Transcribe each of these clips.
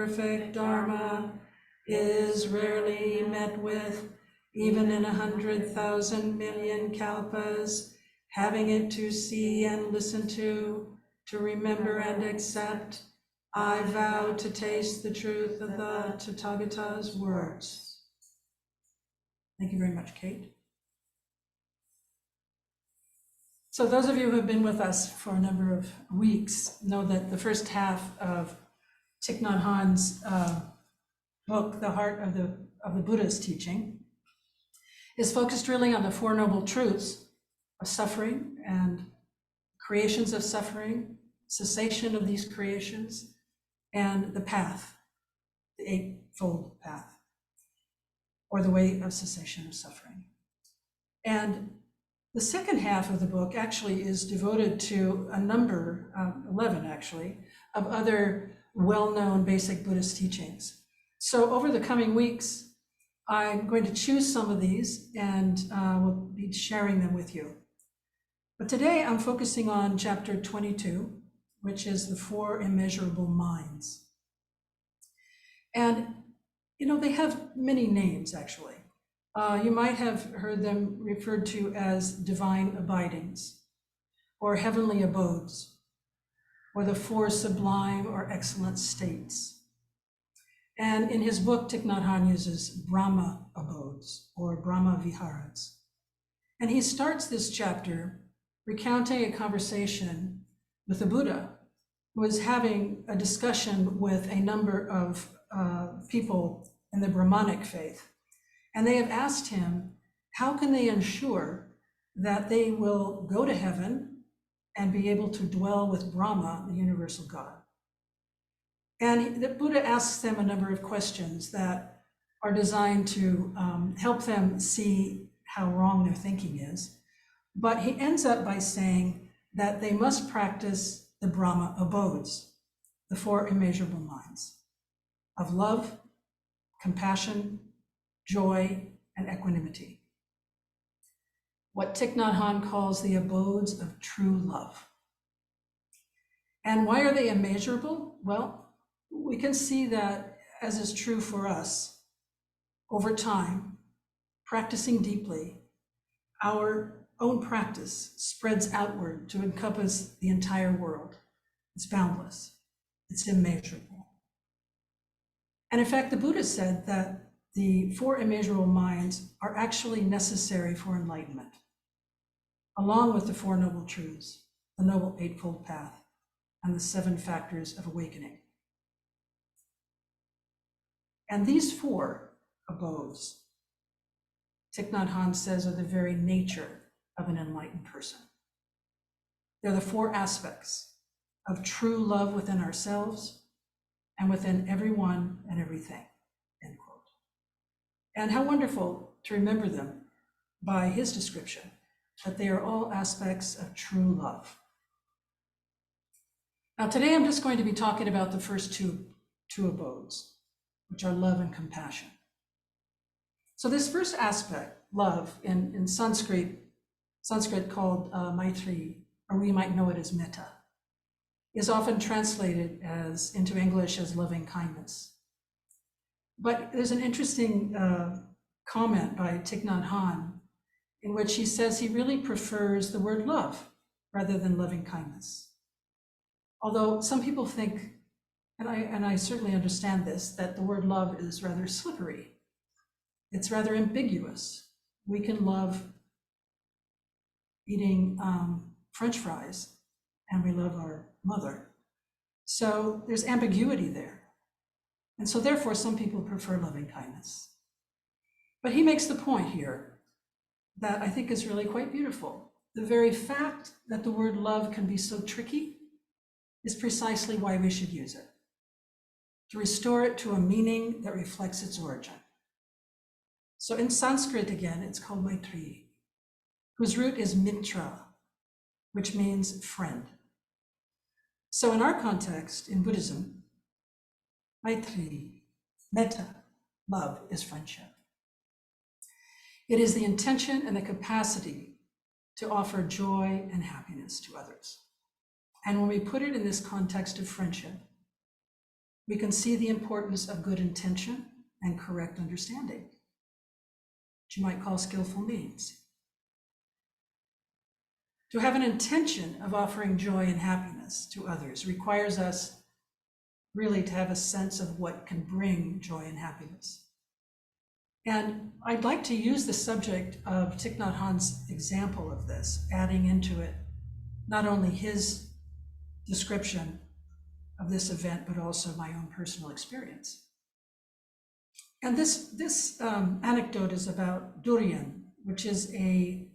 perfect Dharma is rarely met with, even in 100,000 million kalpas, having it to see and listen to remember and accept, I vow to taste the truth of the Tathagata's words. Thank you very much, Kate. So those of you who have been with us for a number of weeks know that the first half of Thich Nhat Hanh's book, The Heart of the Buddha's Teaching, is focused really on the Four Noble Truths of suffering and creations of suffering, cessation of these creations, and the path, the Eightfold Path, or the way of cessation of suffering. And the second half of the book actually is devoted to a number, 11 actually, of other well-known basic Buddhist teachings. So over the coming weeks, I'm going to choose some of these and we'll be sharing them with you. But today I'm focusing on chapter 22, which is the Four Immeasurable Minds. And, you know, they have many names actually. You might have heard them referred to as divine abidings, or heavenly abodes, or the four sublime or excellent states. And in his book, Thich Nhat Hanh uses Brahma abodes, or Brahma viharas. And he starts this chapter recounting a conversation with the Buddha, who was having a discussion with a number of people in the Brahmanic faith. And they have asked him, how can they ensure that they will go to heaven and be able to dwell with Brahma, the universal God? And the Buddha asks them a number of questions that are designed to help them see how wrong their thinking is. But he ends up by saying that they must practice the Brahma abodes, the four immeasurable minds of love, compassion, joy, and equanimity. What Thich Nhat Hanh calls the abodes of true love. And why are they immeasurable? Well, we can see that, as is true for us, over time, practicing deeply, our own practice spreads outward to encompass the entire world. It's boundless, it's immeasurable. And in fact, the Buddha said that the four immeasurable minds are actually necessary for enlightenment, along with the Four Noble Truths, the Noble Eightfold Path, and the 7 factors of awakening. And these four abodes, Thich Nhat Hanh says, are the very nature of an enlightened person. They're the four aspects of true love within ourselves and within everyone and everything, end quote. And how wonderful to remember them by his description, that they are all aspects of true love. Now today I'm just going to be talking about the first two abodes, which are love and compassion. So this first aspect, love, in Sanskrit called Maitri, or we might know it as metta, is often translated into English as loving kindness. But there's an interesting comment by Thich Nhat Hanh in which he says he really prefers the word love rather than loving kindness. Although some people think, and I certainly understand this, that the word love is rather slippery. It's rather ambiguous. We can love eating French fries and we love our mother. So there's ambiguity there. And so therefore, some people prefer loving kindness. But he makes the point here that I think is really quite beautiful. The very fact that the word love can be so tricky is precisely why we should use it, to restore it to a meaning that reflects its origin. So in Sanskrit, again, it's called Maitri, whose root is mitra, which means friend. So in our context, in Buddhism, Maitri, metta, love, is friendship. It is the intention and the capacity to offer joy and happiness to others. And when we put it in this context of friendship, we can see the importance of good intention and correct understanding, which you might call skillful means. To have an intention of offering joy and happiness to others requires us really to have a sense of what can bring joy and happiness. And I'd like to use the subject of Thich Nhat Hanh's example of this, adding into it not only his description of this event, but also my own personal experience. And this anecdote is about durian, which is a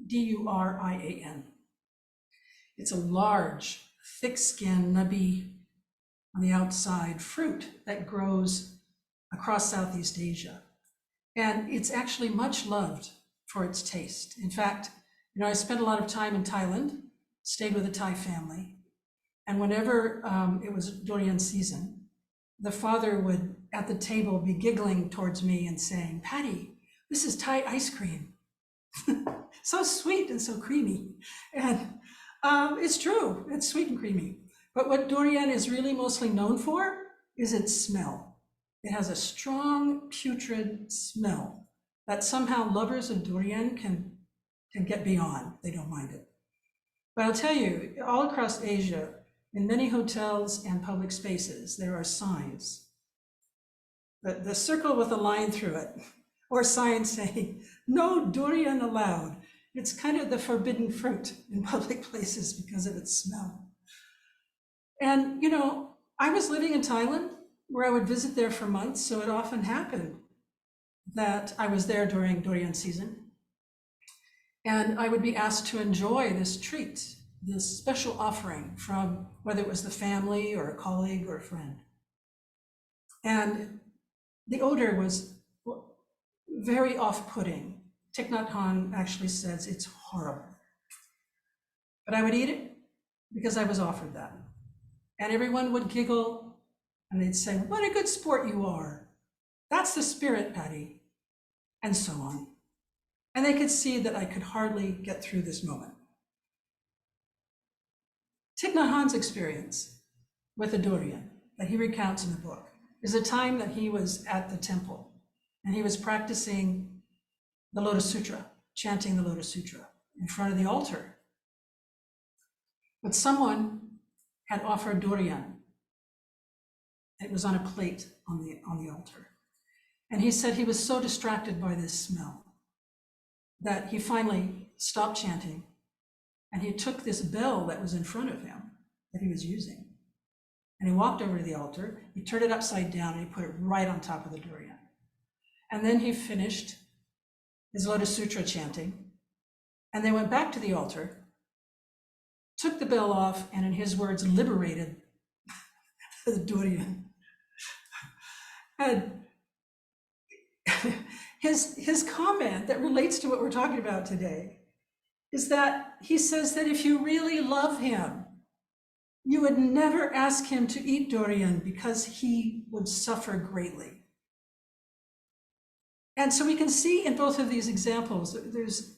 durian. It's a large, thick-skinned, nubby on the outside fruit that grows across Southeast Asia. And it's actually much loved for its taste. In fact, I spent a lot of time in Thailand, stayed with a Thai family, and whenever it was durian season, the father would, at the table, be giggling towards me and saying, "Patty, this is Thai ice cream." So sweet and so creamy. And it's true, it's sweet and creamy. But what durian is really mostly known for is its smell. It has a strong, putrid smell that somehow lovers of durian can get beyond. They don't mind it. But I'll tell you, all across Asia, in many hotels and public spaces, there are signs. The circle with a line through it, or signs saying, "No durian allowed." It's kind of the forbidden fruit in public places because of its smell. And, I was living in Thailand where I would visit there for months, so it often happened that I was there during durian season. And I would be asked to enjoy this treat, this special offering from whether it was the family or a colleague or a friend. And the odor was very off-putting. Thich Nhat Hanh actually says it's horrible. But I would eat it because I was offered that. And everyone would giggle and they'd say, "What a good sport you are. That's the spirit, Patty," and so on. And they could see that I could hardly get through this moment. Thich Nhat Hanh's experience with the durian that he recounts in the book is a time that he was at the temple and he was practicing the Lotus Sutra, chanting the Lotus Sutra in front of the altar. But someone had offered durian. It was on a plate on the altar. And he said he was so distracted by this smell that he finally stopped chanting and he took this bell that was in front of him that he was using. And he walked over to the altar, he turned it upside down and he put it right on top of the durian. And then he finished his Lotus Sutra chanting and they went back to the altar, took the bell off, and in his words, liberated the durian. And his comment that relates to what we're talking about today is that he says that if you really love him, you would never ask him to eat durian because he would suffer greatly. And so we can see in both of these examples,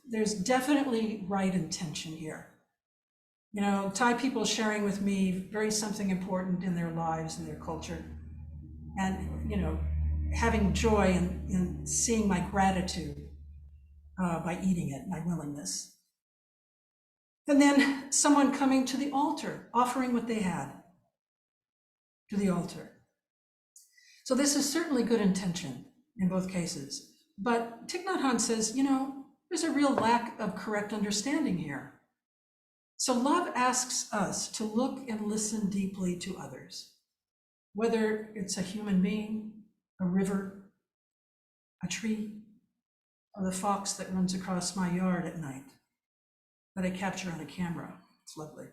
there's definitely right intention here. Thai people sharing with me very something important in their lives and their culture. And, having joy in seeing my gratitude by eating it, my willingness. And then someone coming to the altar, offering what they had to the altar. So this is certainly good intention in both cases. But Thich Nhat Hanh says, there's a real lack of correct understanding here. So love asks us to look and listen deeply to others, whether it's a human being, a river, a tree, or the fox that runs across my yard at night that I capture on a camera. It's lovely.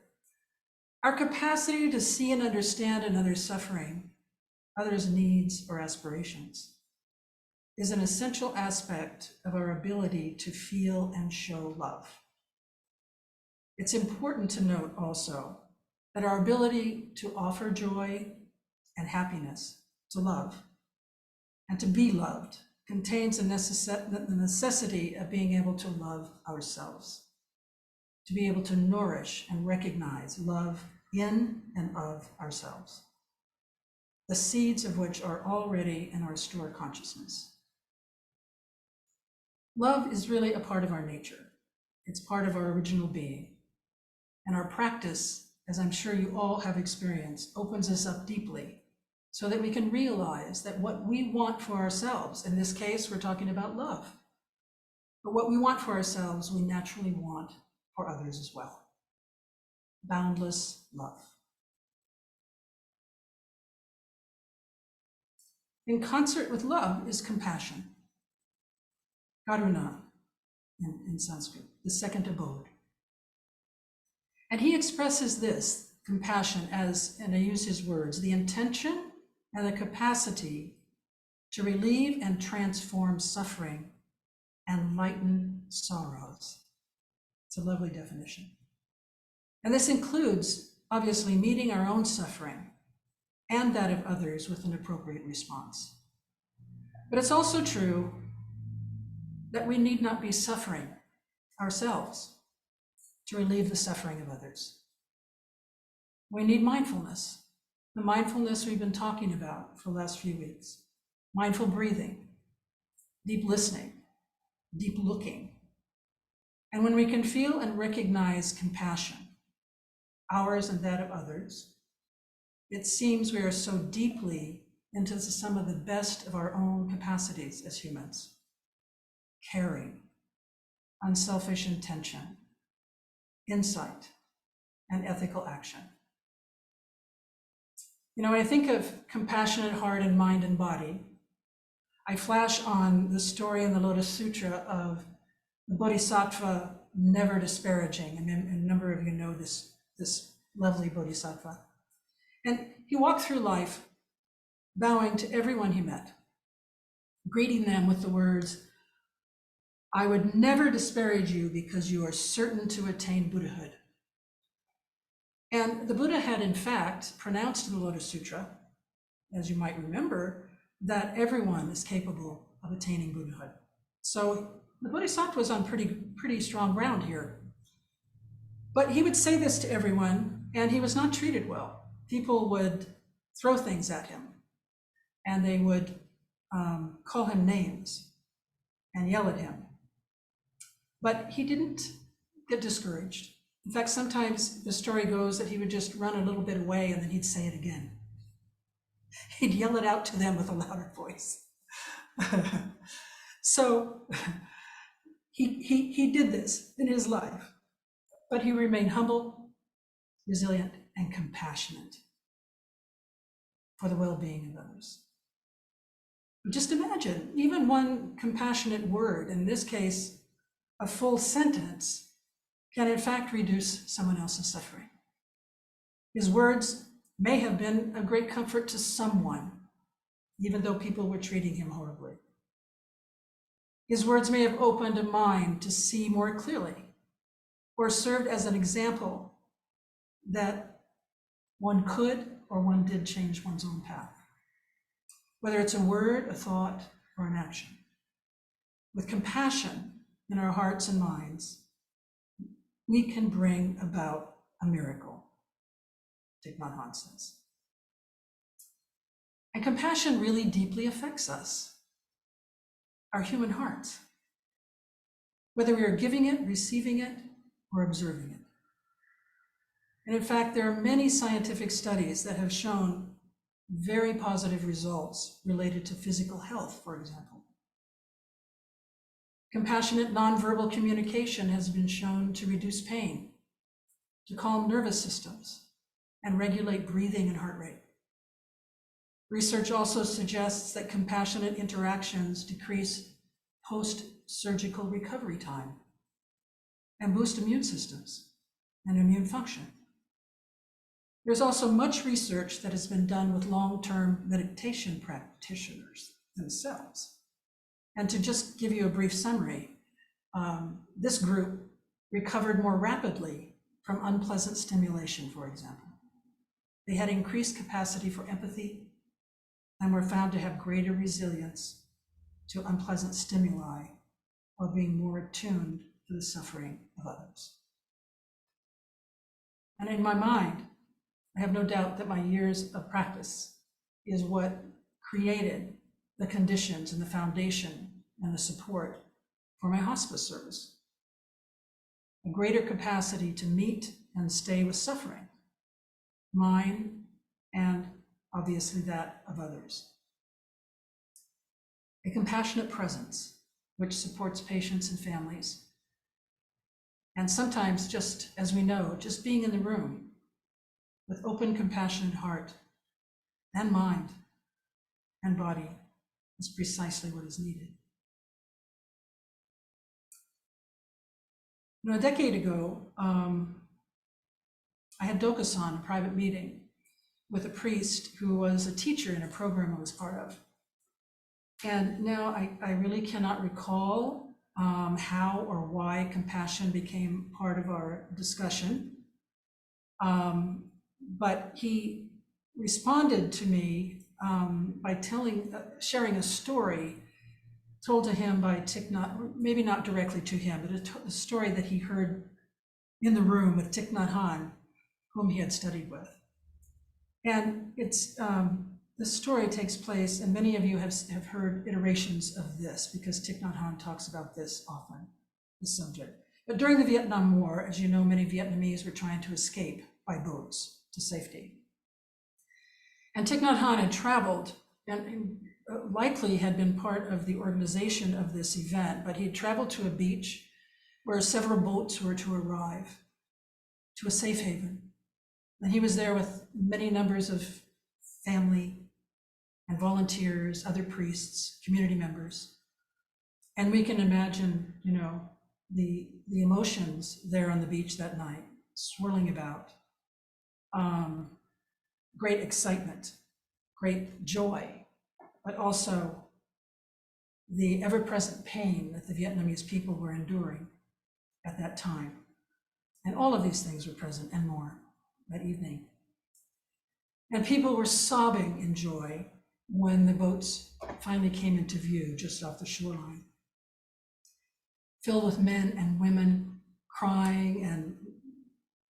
Our capacity to see and understand another's suffering, others' needs or aspirations, is an essential aspect of our ability to feel and show love. It's important to note also that our ability to offer joy and happiness, to love, and to be loved contains the necessity of being able to love ourselves, to be able to nourish and recognize love in and of ourselves. the seeds of which are already in our store consciousness. Love is really a part of our nature. It's part of our original being. And our practice, as I'm sure you all have experienced, opens us up deeply so that we can realize that what we want for ourselves, in this case, we're talking about love, but what we want for ourselves, we naturally want for others as well. Boundless love. In concert with love is compassion, karuna in Sanskrit, the second abode. And he expresses this compassion as, and I use his words, the intention and the capacity to relieve and transform suffering and lighten sorrows. It's a lovely definition. And this includes, obviously, meeting our own suffering and that of others with an appropriate response. But it's also true that we need not be suffering ourselves to relieve the suffering of others. We need mindfulness, the mindfulness we've been talking about for the last few weeks. Mindful breathing, deep listening, deep looking. And when we can feel and recognize compassion, ours and that of others, it seems we are so deeply into some of the best of our own capacities as humans. Caring, unselfish intention, insight, and ethical action. You know, when I think of compassionate heart and mind and body, I flash on the story in the Lotus Sutra of the Bodhisattva never disparaging. And a number of you know this lovely Bodhisattva. And he walked through life bowing to everyone he met, greeting them with the words, "I would never disparage you because you are certain to attain Buddhahood." And the Buddha had, in fact, pronounced in the Lotus Sutra, as you might remember, that everyone is capable of attaining Buddhahood. So the Bodhisattva was on pretty strong ground here. But he would say this to everyone, and he was not treated well. People would throw things at him, and they would call him names and yell at him. But he didn't get discouraged. In fact, sometimes the story goes that he would just run a little bit away and then he'd say it again. He'd yell it out to them with a louder voice. So he did this in his life, but he remained humble, resilient, and compassionate for the well-being of others. But just imagine, even one compassionate word, in this case, a full sentence, can in fact reduce someone else's suffering. His words may have been a great comfort to someone, even though people were treating him horribly. His words may have opened a mind to see more clearly, or served as an example that one could or one did change one's own path, whether it's a word, a thought, or an action. With compassion in our hearts and minds, we can bring about a miracle, Thich Nhat Hanh says. And compassion really deeply affects us, our human hearts, whether we are giving it, receiving it, or observing it. And in fact, there are many scientific studies that have shown very positive results related to physical health, for example. Compassionate nonverbal communication has been shown to reduce pain, to calm nervous systems, and regulate breathing and heart rate. Research also suggests that compassionate interactions decrease post-surgical recovery time and boost immune systems and immune function. There's also much research that has been done with long-term meditation practitioners themselves. And to just give you a brief summary, this group recovered more rapidly from unpleasant stimulation, for example. They had increased capacity for empathy and were found to have greater resilience to unpleasant stimuli while being more attuned to the suffering of others. And in my mind, I have no doubt that my years of practice is what created the conditions and the foundation and the support for my hospice service. A greater capacity to meet and stay with suffering, mine and obviously that of others. A compassionate presence which supports patients and families. And sometimes, just as we know, just being in the room with open, compassionate heart and mind and body is precisely what is needed. You know, a decade ago, I had Dokusan, a private meeting with a priest who was a teacher in a program I was part of. And now I really cannot recall how or why compassion became part of our discussion. But he responded to me by sharing a story told to him by Thich Nhat, maybe not directly to him, but a story that he heard in the room with Thich Nhat Hanh, whom he had studied with. And it's the story takes place, and many of you have heard iterations of this because Thich Nhat Hanh talks about this often, this subject. But during the Vietnam War, as you know, many Vietnamese were trying to escape by boats to safety. And Thich Nhat Hanh had traveled and likely had been part of the organization of this event, but he had traveled to a beach where several boats were to arrive to a safe haven. And he was there with many numbers of family and volunteers, other priests, community members. And we can imagine, you know, the emotions there on the beach that night, swirling about. Great excitement, great joy, but also the ever-present pain that the Vietnamese people were enduring at that time. And all of these things were present and more that evening. And people were sobbing in joy when the boats finally came into view just off the shoreline, filled with men and women crying and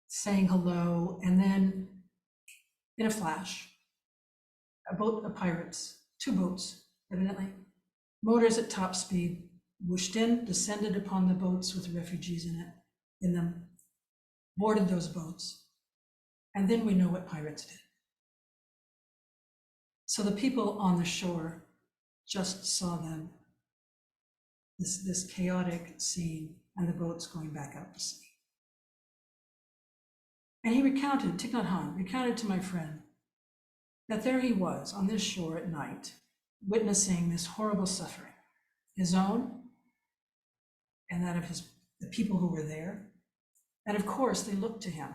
saying hello. And then in a flash, a boat of pirates, two boats, evidently, motors at top speed, whooshed in, descended upon the boats with refugees in them, boarded those boats. And then we know what pirates did. So the people on the shore just saw them, this chaotic scene, and the boats going back out to sea. And he recounted, Thich Nhat Hanh recounted to my friend that there he was on this shore at night, witnessing this horrible suffering, his own and that of the people who were there. And of course, they looked to him.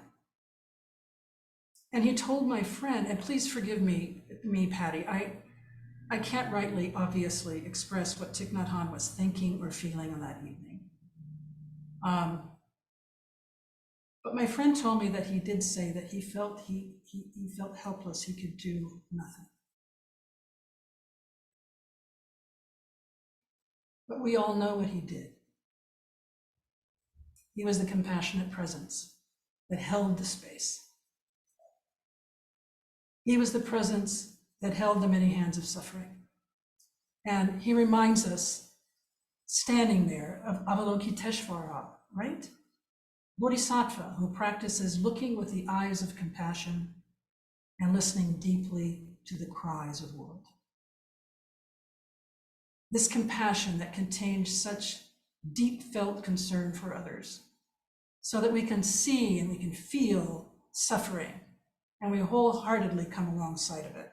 And he told my friend, and please forgive me, Patty, I can't rightly, obviously, express what Thich Nhat Hanh was thinking or feeling on that evening. But my friend told me that he did say that he felt helpless, he could do nothing. But we all know what he did. He was the compassionate presence that held the space. He was the presence that held the many hands of suffering. And he reminds us, standing there, of Avalokiteshvara, right? Bodhisattva, who practices looking with the eyes of compassion and listening deeply to the cries of the world. This compassion that contains such deep felt concern for others, so that we can see and we can feel suffering, and we wholeheartedly come alongside of it,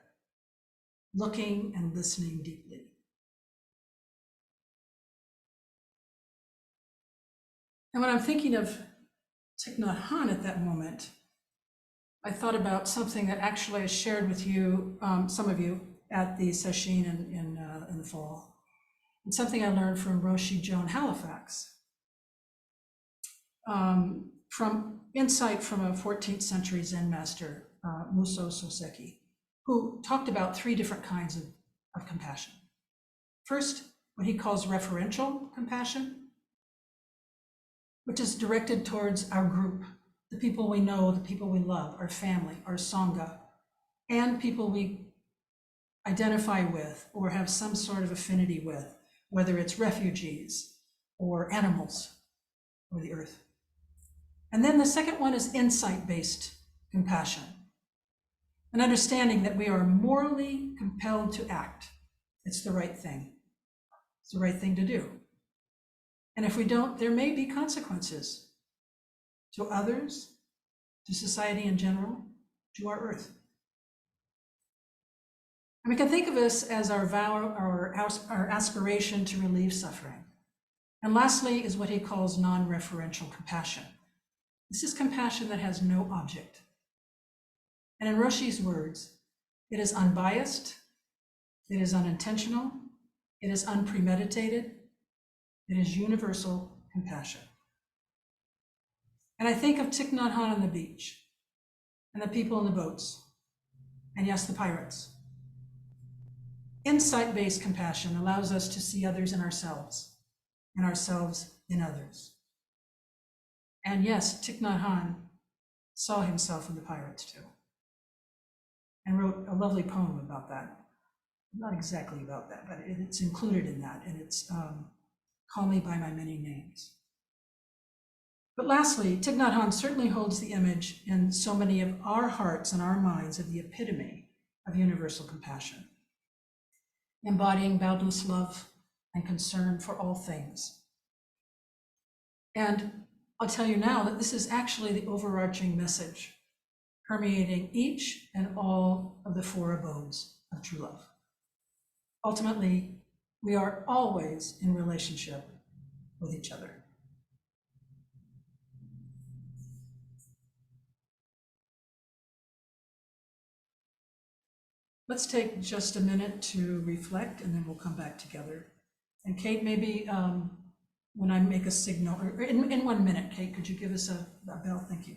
looking and listening deeply. And when I'm thinking of Thich Nhat Hanh at that moment, I thought about something that actually I shared with you, some of you, at the session in the fall. It's something I learned from Roshi Joan Halifax, from insight from a 14th century Zen master, Muso Soseki, who talked about three different kinds of compassion. First, what he calls referential compassion, which is directed towards our group, the people we know, the people we love, our family, our sangha, and people we identify with or have some sort of affinity with, whether it's refugees or animals or the earth. And then the second one is insight-based compassion, an understanding that we are morally compelled to act. It's the right thing. It's the right thing to do. And if we don't, there may be consequences to others, to society in general, to our earth. And we can think of this as our vow, our aspiration to relieve suffering. And lastly is what he calls non-referential compassion. This is compassion that has no object. And in Roshi's words, it is unbiased, it is unintentional, it is unpremeditated, it is universal compassion. And I think of Thich Nhat Hanh on the beach, and the people in the boats, and yes, the pirates. Insight-based compassion allows us to see others in ourselves, and ourselves in others. And yes, Thich Nhat Hanh saw himself in the pirates too, and wrote a lovely poem about that. Not exactly about that, but it's included in that, and it's Call Me By My Many Names. But lastly, Thich Nhat Hanh certainly holds the image in so many of our hearts and our minds of the epitome of universal compassion, embodying boundless love and concern for all things. And I'll tell you now that this is actually the overarching message permeating each and all of the four abodes of true love. Ultimately, we are always in relationship with each other. Let's take just a minute to reflect, and then we'll come back together. And Kate, maybe when I make a signal, or in 1 minute, Kate, could you give us a bell? Thank you.